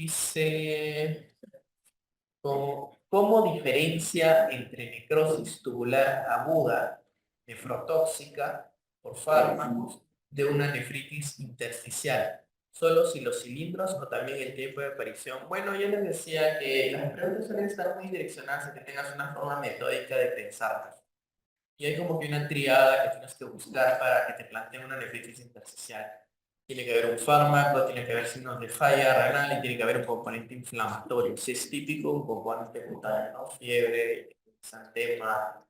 Dice, ¿cómo diferencia entre necrosis tubular aguda, nefrotóxica por fármacos, de una nefritis intersticial? Solo si los cilindros o también el tiempo de aparición. Bueno, yo les decía que las preguntas suelen estar muy direccionadas a que tengas una forma metódica de pensar. Y hay como que una triada que tienes que buscar para que te planteen una nefritis intersticial. Tiene que haber un fármaco, tiene que haber signos de falla renal y tiene que haber un componente inflamatorio. Si es típico, un componente cutáneo, ¿no? Fiebre, exantema,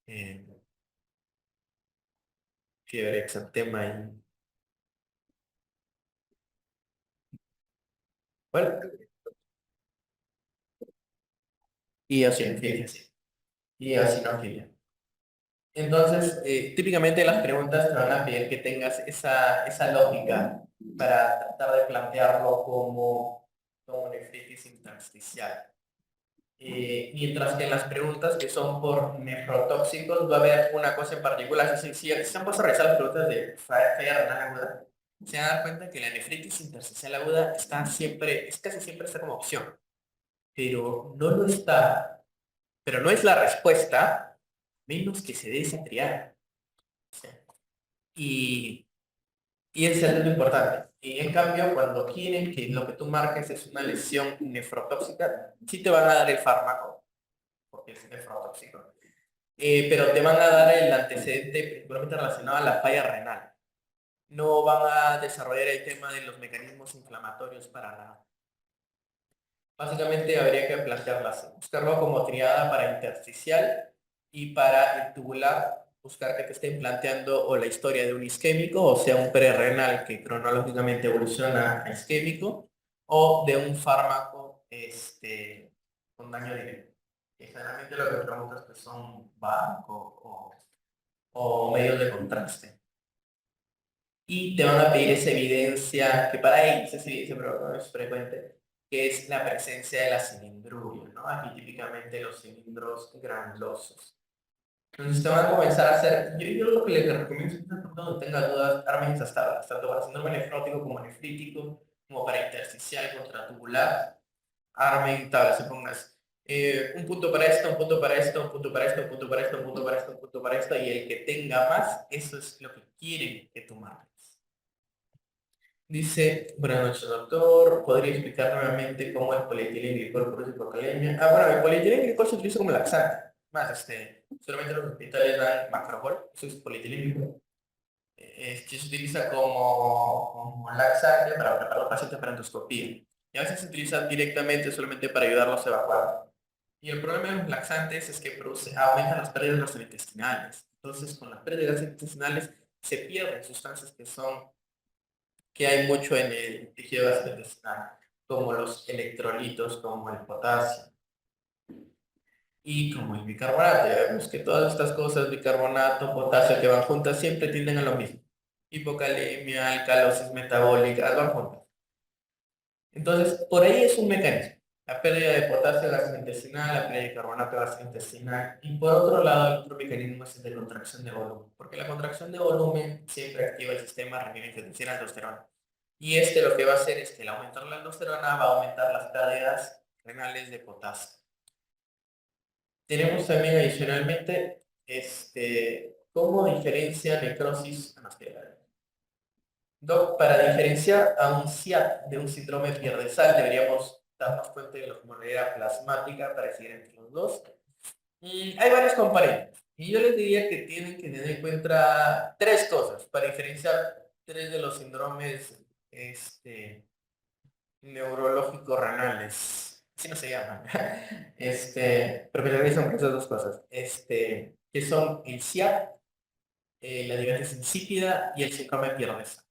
eh, fiebre, exantema y... Bueno, y eosinofilia, sí. Y eosinofilia. Entonces, típicamente las preguntas te van a pedir que tengas esa lógica para tratar de plantearlo como nefritis intersticial. Mientras que en las preguntas que son por nefrotóxicos va a haber una cosa en particular. Si se han puesto a revisar las preguntas de falla renal aguda, se van a dar cuenta que la nefritis intersticial aguda está siempre, es casi siempre está como opción, pero no lo está, pero no es la respuesta, menos que se dé esa triada. ¿Sí? Y, y eso es lo importante. Y en cambio, cuando quieren que lo que tú marques es una lesión nefrotóxica, sí te van a dar el fármaco, porque es nefrotóxico. Pero te van a dar el antecedente principalmente relacionado a la falla renal. No van a desarrollar el tema de los mecanismos inflamatorios para nada. Básicamente habría que plantearlas, buscarlo como triada para intersticial y para el tubular, buscar que te estén planteando o la historia de un isquémico, o sea, un prerrenal que cronológicamente evoluciona a isquémico, o de un fármaco con daño directo. Que generalmente lo que preguntas que son banco o medios de contraste. Y te van a pedir esa evidencia, que para ellos esa evidencia pero no es frecuente, que es la presencia de la cilindruria, ¿no? Aquí típicamente los cilindros granulosos. Entonces te van a comenzar a hacer, yo lo que les recomiendo es que cuando tenga dudas, armen esas tablas, tanto para síndrome nefrótico como nefrítico, como para intersticial contra tubular, armen tablas, se pongas un punto para esto, un punto para esto, un punto para esto, un punto para esto, un punto para esto, un punto para esto, y el que tenga más, eso es lo que quieren que tú marques. Dice, buenas noches, doctor. ¿Podría explicar nuevamente cómo el polietilenglicol produce hipocalemia? Ah, bueno, el polietilenglicol se utiliza como laxante. Más, solamente los hospitales dan macrobol, eso es polietilenglicol. Que se utiliza como laxante para preparar a los pacientes para endoscopía. Y a veces se utiliza directamente solamente para ayudarlos a evacuar. Y el problema de los laxantes es que aumentan las pérdidas gastrointestinales. Entonces, con las pérdidas gastrointestinales se pierden sustancias que hay mucho en el tejido gastrointestinal, como los electrolitos, como el potasio y como el bicarbonato. Ya vemos que todas estas cosas, bicarbonato, potasio, que van juntas, siempre tienden a lo mismo. Hipocalemia, alcalosis metabólica, van juntas. Entonces, por ahí es un mecanismo. La pérdida de potasio gastrointestinal, la pérdida de carbonato gastrointestinal. Y por otro lado, el otro mecanismo es el de contracción de volumen. Porque la contracción de volumen siempre activa el sistema renin-angiotensina aldosterona. Y lo que va a hacer es que al aumentar la aldosterona va a aumentar las pérdidas renales de potasio. Tenemos también adicionalmente cómo diferencia necrosis. Doc, para diferenciar a un SIAP de un síndrome pierdesal, deberíamos darnos cuenta de la homogeneidad plasmática para decidir entre los dos. Y hay varios componentes. Y yo les diría que tienen que tener en cuenta tres cosas para diferenciar tres de los síndromes neurológicos renales. Así no se llaman. Pero me realizan por esas dos cosas. Que son el SIAP, la diabetes insípida y el síndrome pierdesal.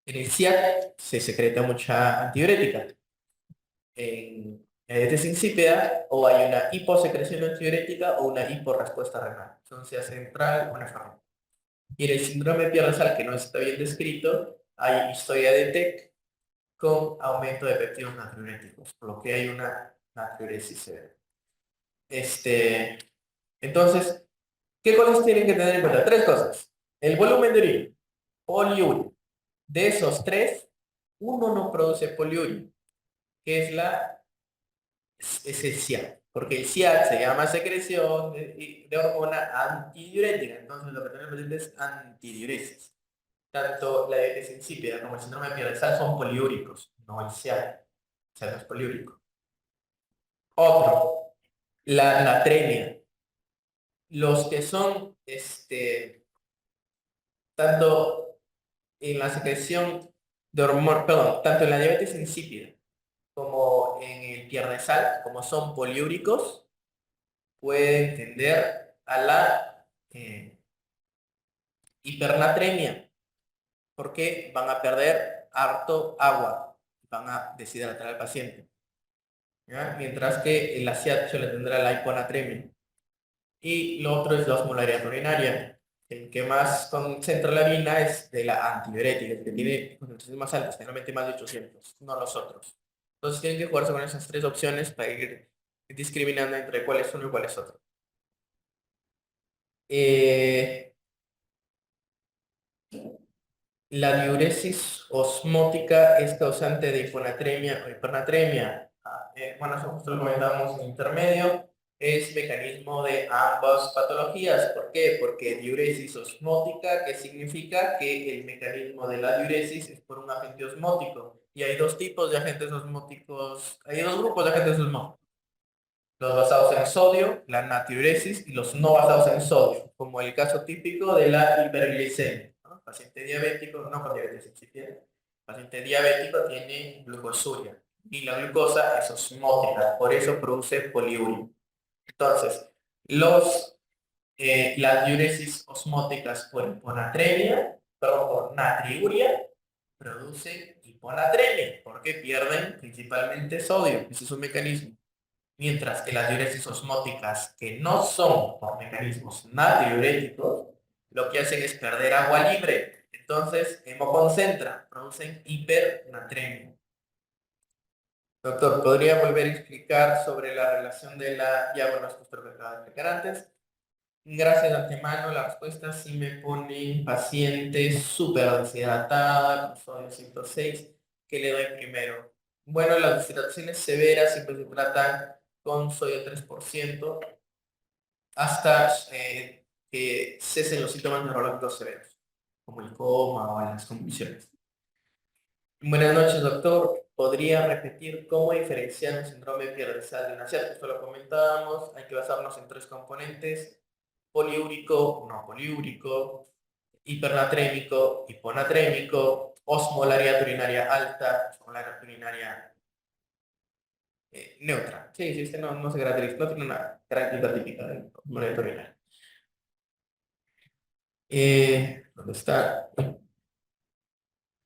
En el SIAC se secreta mucha antidiurética. En la diabetes insípida o hay una hiposecreción antidiurética o una hiporrespuesta renal. Son sea central o nefral. Y en el síndrome pierdesal, que no está bien descrito, hay historia de TEC con aumento de péptidos natriuréticos, por lo que hay una natriuresis severa. Entonces, ¿qué cosas tienen que tener en cuenta? Tres cosas. El volumen de orina, poliuria. De esos tres, uno no produce poliuria. que es la esencial, porque el SIAD se llama secreción de hormona antidiurética, entonces lo que tenemos presente es antidiuresis. Tanto la diabetes insípida como el síndrome de Piedestal son poliúricos, no el SIAD, o sea, no es poliúrico. Otro, la natremia. Los que son, tanto en la secreción de hormona, perdón, tanto en la diabetes insípida como en el pierdesal, como son poliúricos, pueden tender a la hipernatremia, porque van a perder harto agua, van a deshidratar al paciente. ¿Ya? Mientras que el ASIAT suele tendrá la hiponatremia. Y lo otro es la osmolaridad urinaria. El que más concentra la orina es de la antidiurética, el que tiene concentraciones más altas, generalmente más de 800, no los otros. Entonces tienen que jugarse con esas tres opciones para ir discriminando entre cuál es uno y cuál es otro. Eh, La diuresis osmótica es causante de hiponatremia o hipernatremia. Bueno, eso justo lo comentamos en intermedio. Es mecanismo de ambas patologías. ¿Por qué? Porque diuresis osmótica, que significa que el mecanismo de la diuresis es por un agente osmótico. Y hay dos tipos de agentes osmóticos, hay dos grupos de agentes osmóticos. Los basados en sodio, la natriuresis, y los no basados en sodio, como el caso típico de la hiperglicemia, ¿no? Paciente diabético, no con diabetes insípida, paciente diabético tiene glucosuria y la glucosa es osmótica, por eso produce poliuria. Entonces, las diuresis osmóticas por hiponatremia, perdón, por natriuria, producen hiponatremia, porque pierden principalmente sodio, ese es un mecanismo. Mientras que las diuresis osmóticas, que no son por mecanismos natriuréticos, lo que hacen es perder agua libre. Entonces, hemoconcentra, producen hipernatremia. Doctor, ¿podría volver a explicar sobre la relación de la... Ya, bueno, esto lo que acaba de explicar antes. Gracias de antemano, la respuesta sí me pone paciente súper deshidratada, con sodio 106. ¿Qué le doy primero? Bueno, las deshidrataciones severas siempre se tratan con sodio 3% hasta que cesen los síntomas neurológicos severos, como el coma o las convulsiones. Buenas noches, doctor. ¿Podría repetir cómo diferenciar un síndrome pierdesal de una CIAT? Esto lo comentábamos. Hay que basarnos en tres componentes: poliúrico, no poliúrico, hipernatrémico, hiponatrémico, osmolaridad urinaria alta, osmolaridad urinaria neutra. Sí, sí, este no se caracteriza, no tiene una característica típica de osmolaridad urinaria. ¿Dónde está?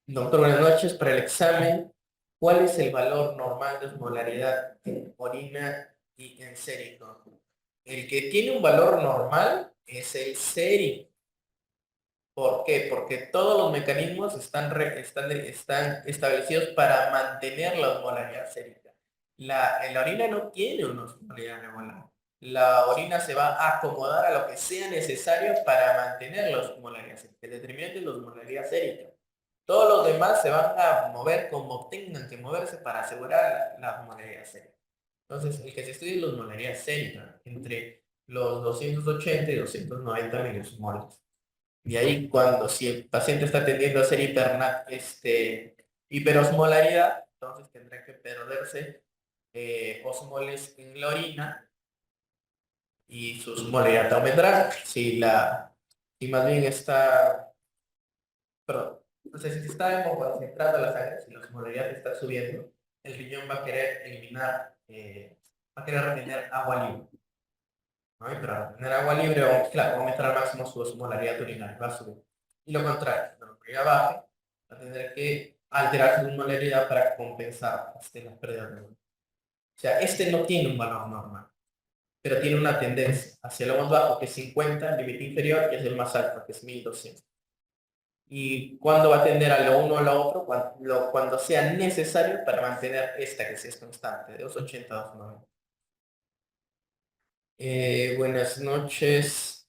Doctor, buenas noches. Para el examen, ¿cuál es el valor normal de osmolaridad en orina y en sérico? El que tiene un valor normal es el sérico. ¿Por qué? Porque todos los mecanismos están establecidos para mantener la osmolaridad sérica. La orina no tiene una osmolaridad regular. La orina se va a acomodar a lo que sea necesario para mantener la osmolaridad sérica. El determinante es la osmolaridad sérica. Todos los demás se van a mover como tengan que moverse para asegurar la osmolaridad sérica. Entonces, el que se estudia es la osmolaridad sérica entre los 280 y 290 milismoles. Y ahí si el paciente está tendiendo a hacer hiperosmolaridad, entonces tendrá que perderse osmoles en la orina y su osmolaridad aumentará. Si más bien está, perdón, o sea, si está concentrada la sangre, si la osmolaridad está subiendo, el riñón va a querer va a querer retener agua libre. ¿No? Y para retener agua libre, claro, va a aumentar al máximo su osmolaridad urinaria, va a subir. Y lo contrario, cuando la osmolaridad baje, va a tener que alterar su osmolaridad para compensar las pérdidas de agua. O sea, este no tiene un valor normal, pero tiene una tendencia hacia lo más bajo, que es 50, el límite inferior, y es el más alto, que es 1200. ¿Y cuándo va a tender a lo uno o a lo otro? Cuando sea necesario para mantener esta que sí es constante, de 280 a 290. Buenas noches.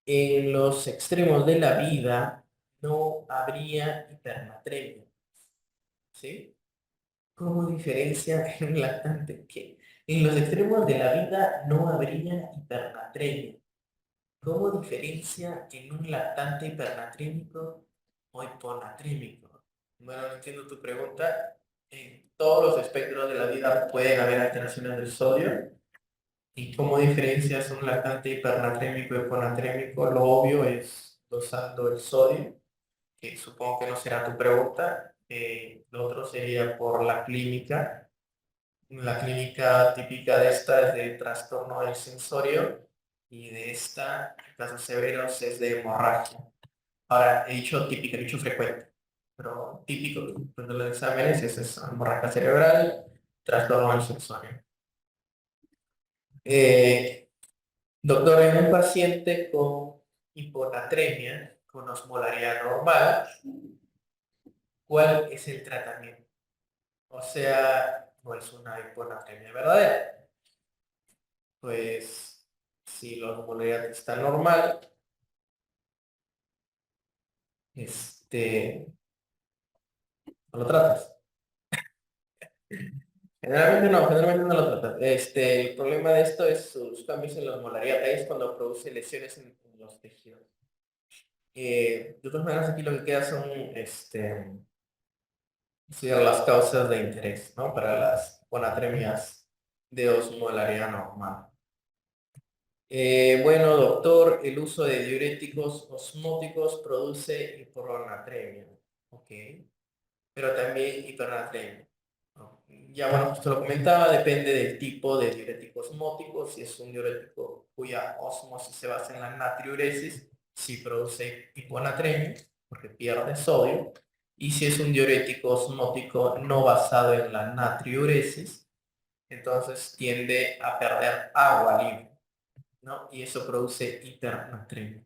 En los extremos de la vida no habría hipernatremia, ¿sí? ¿Cómo diferencia en un lactante que en los extremos de la vida no habría hipernatremia? ¿Cómo diferencia en un lactante hipernatrémico o hiponatrémico? Bueno, no entiendo tu pregunta. En todos los espectros de la vida pueden haber alteraciones del sodio. ¿Y cómo diferencias un lactante hipernatrémico y hiponatrémico? Lo obvio es dosando el sodio, que supongo que no será tu pregunta. Lo otro sería por la clínica. La clínica típica de esta es de trastorno del sensorio y de esta, en casos severos, es de hemorragia. Ahora, he dicho típica, he dicho frecuente, pero típico de los exámenes es eso, hemorragia cerebral, trastorno del sensorio. Eh, Doctor, en un paciente con hiponatremia, con osmolaridad normal, ¿cuál es el tratamiento? O sea, no es una hiponatremia verdadera. Pues si la osmolaridad está normal, no lo tratas. Generalmente no lo tratas. El problema de esto es sus cambios en la osmolaridad. Ahí es cuando produce lesiones en los tejidos. De todas maneras, aquí lo que queda son estudiar las causas de interés, ¿no? Para las hiponatremias de osmolaridad normal. Bueno, doctor, el uso de diuréticos osmóticos produce hiponatremia. Ok. Pero también hipernatremia, ¿no? Ya bueno, justo lo comentaba, depende del tipo de diurético osmótico. Si es un diurético cuya osmosis se basa en la natriuresis, sí produce hiponatremia, porque pierde sodio. Y si es un diurético osmótico no basado en la natriuresis, entonces tiende a perder agua libre, ¿no? Y eso produce hipernatremia.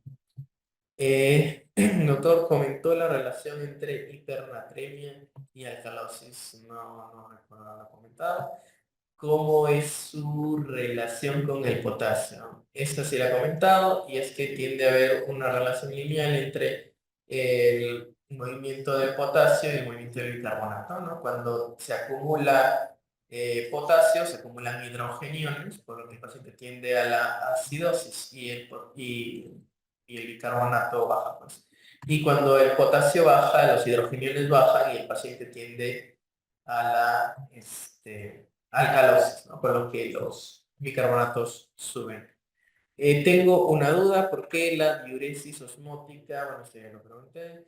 Doctor, comentó la relación entre hipernatremia y alcalosis. No recuerdo haberlo comentado. ¿Cómo es su relación con el potasio? Esta sí la he comentado y es que tiende a haber una relación lineal entre el movimiento del potasio y el movimiento del bicarbonato, ¿no? Cuando se acumula potasio, se acumulan hidrogeniones, por lo que el paciente tiende a la acidosis y el bicarbonato baja, pues. Y cuando el potasio baja, los hidrogeniones bajan y el paciente tiende a la alcalosis, ¿no? Por lo que los bicarbonatos suben. Tengo una duda, ¿por qué la diuresis osmótica? Bueno, esto ya lo pregunté.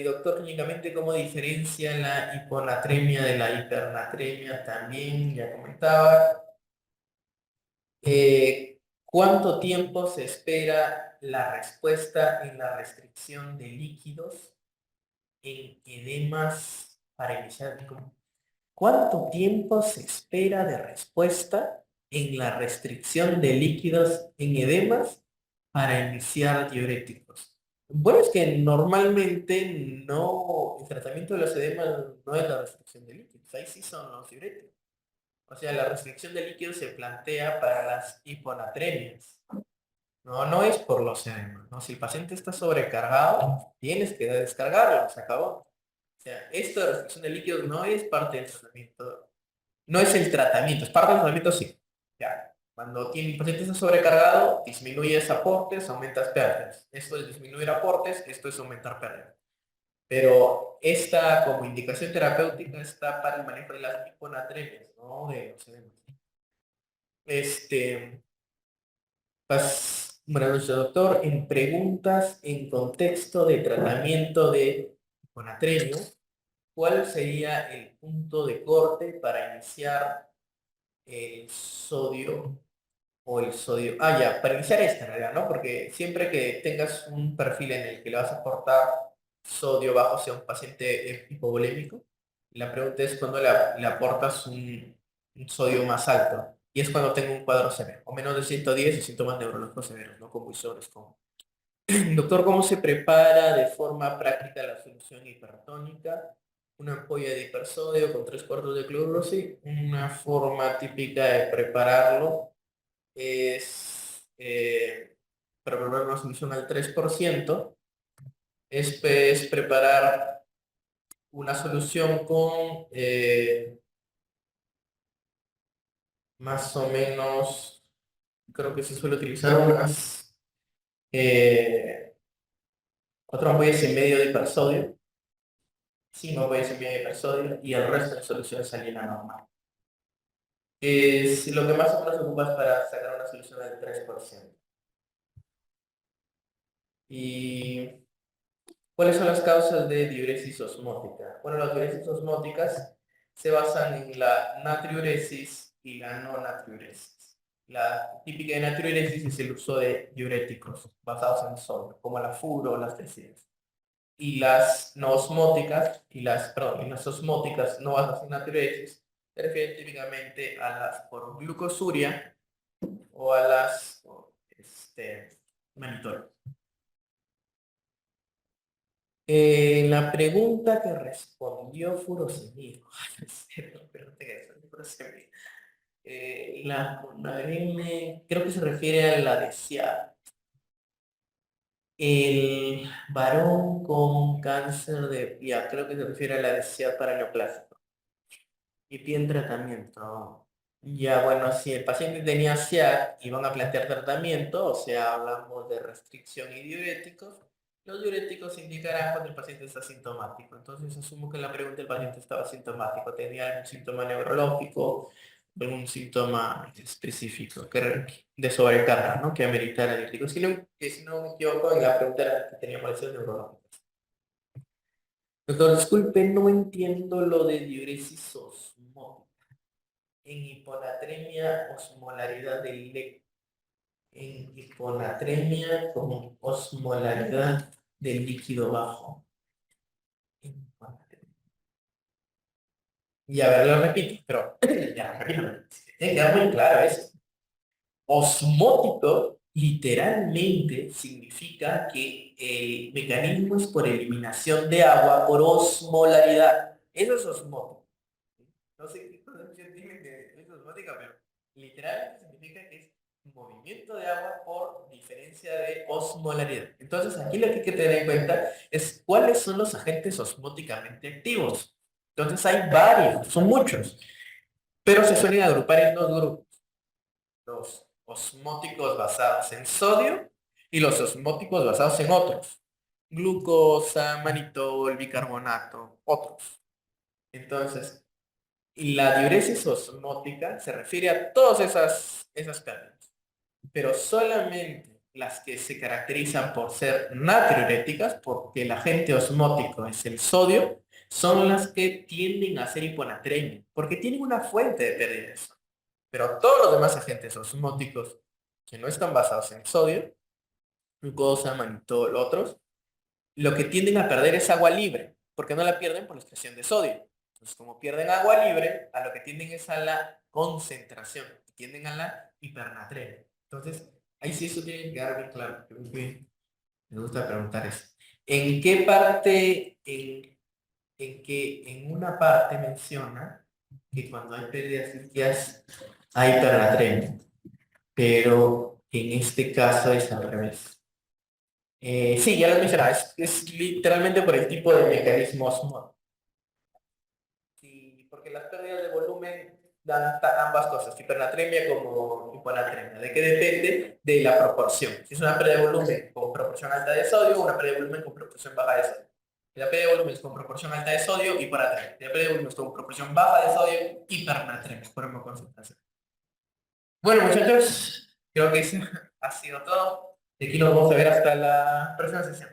Doctor, clínicamente, ¿cómo diferencia la hiponatremia de la hipernatremia? También ya comentaba. ¿Cuánto tiempo se espera la respuesta en la restricción de líquidos en edemas para iniciar? ¿Cuánto tiempo se espera de respuesta en la restricción de líquidos en edemas para iniciar diuréticos? Bueno, es que normalmente no, el tratamiento de los edemas no es la restricción de líquidos, ahí sí son los diuréticos. O sea, la restricción de líquidos se plantea para las hiponatremias. No es por los edemas, ¿no? Si el paciente está sobrecargado, tienes que descargarlo, se acabó. O sea, esto de restricción de líquidos no es parte del tratamiento, no es el tratamiento, es parte del tratamiento, sí. Ya. Cuando el paciente está sobrecargado, disminuyes aportes, aumentas pérdidas. Esto es disminuir aportes, esto es aumentar pérdidas. Pero esta, como indicación terapéutica, está para el manejo de las hiponatremias, no de los edemas. Buenas noches, doctor. En preguntas en contexto de tratamiento de hiponatremia, ¿cuál sería el punto de corte para iniciar el sodio o el sodio? Ah, ya, para iniciar esta en realidad, ¿no? Porque siempre que tengas un perfil en el que le vas a aportar sodio bajo, sea un paciente hipovolémico, la pregunta es cuando le aportas un sodio más alto. Y es cuando tengo un cuadro severo, o menos de 110 y síntomas neurológicos severos, ¿no? Convulsiones, como... Doctor, ¿cómo se prepara de forma práctica la solución hipertónica? Una ampolla de hipersodio con 3 cuartos de cloruro, sí. Una forma típica de prepararlo es, para preparar una solución al 3%, es preparar una solución con más o menos, creo que se suele utilizar unas 4,5 ampollas de hipersodio, 5,5 ampollas de hipersodio y el resto de solución salina normal. Es lo que más o menos ocupas para sacar una solución del 3%. ¿Y cuáles son las causas de diuresis osmótica? Bueno, las diuresis osmóticas se basan en la natriuresis y la no natriuresis. La típica de natriuresis es el uso de diuréticos basados en sodio, como la furo o las tecidas. Y las no osmóticas, y las osmóticas no basadas en natriuresis, se refieren típicamente a las por glucosuria o a las manitol. La pregunta que respondió Furosemir. La Conagrim, creo que se refiere a la deseada. El varón con cáncer de ya, creo que se refiere a la deseada para neoplásico. Y piden tratamiento. Ya, bueno, si el paciente tenía SIAD y van a plantear tratamiento, o sea, hablamos de restricción y diuréticos, los diuréticos indicarán cuando el paciente está sintomático. Entonces, asumo que en la pregunta el paciente estaba sintomático, tenía algún síntoma neurológico, algún síntoma específico de sobrecarga, ¿no? Que ameritara diuréticos. Si no me equivoco, en la pregunta era que tenía molestias neurológicas. Doctor, disculpe, no entiendo lo de diuresis osmótica. En hiponatremia, osmolaridad del LEC. En hiponatremia con osmolaridad del líquido bajo. Y a ver, lo repito, pero ya, repito. Tiene que quedar muy claro eso. Osmótico literalmente significa que el mecanismo es por eliminación de agua por osmolaridad. Eso es osmótico. No sé qué concepción tienen de es osmótica, pero literalmente significa que es movimiento de agua por diferencia de osmolaridad. Entonces, aquí lo que hay que tener en cuenta es cuáles son los agentes osmóticamente activos. Entonces, hay varios, son muchos, pero se suelen agrupar en dos grupos. Los osmóticos basados en sodio y los osmóticos basados en otros. Glucosa, manitol, bicarbonato, otros. Entonces, y la diuresis osmótica se refiere a todas esas pérdidas, pero solamente las que se caracterizan por ser natriuréticas, porque el agente osmótico es el sodio, son las que tienden a ser hiponatremia, porque tienen una fuente de pérdida de sodio. Pero todos los demás agentes osmóticos que no están basados en sodio, glucosa, mannitol, otros, lo que tienden a perder es agua libre, porque no la pierden por la excreción de sodio. Entonces, como pierden agua libre, a lo que tienden es a la concentración, tienden a la hipernatremia. Entonces, ahí sí eso tiene que quedar bien claro. Creo que me gusta preguntar eso. ¿En qué parte, en una parte menciona que cuando hay pérdidas líquidas hay hipernatremia, pero en este caso es al revés? Sí, ya lo mencionaba, es literalmente por el tipo de mecanismo osmótico. Sí, porque las pérdidas de volumen dan ambas cosas, hipernatremia como hiponatremia. ¿De qué depende? De la proporción. Si es una pérdida de volumen con proporción alta de sodio o una pérdida de volumen con proporción baja de sodio. Si la pérdida de volumen es con proporción alta de sodio, hiponatremia. Si la pérdida de volumen es con proporción baja de sodio, hipernatremia, por ejemplo, concentración. Bueno, muchachos, creo que eso ha sido todo. Y aquí nos vamos a ver hasta la próxima sesión.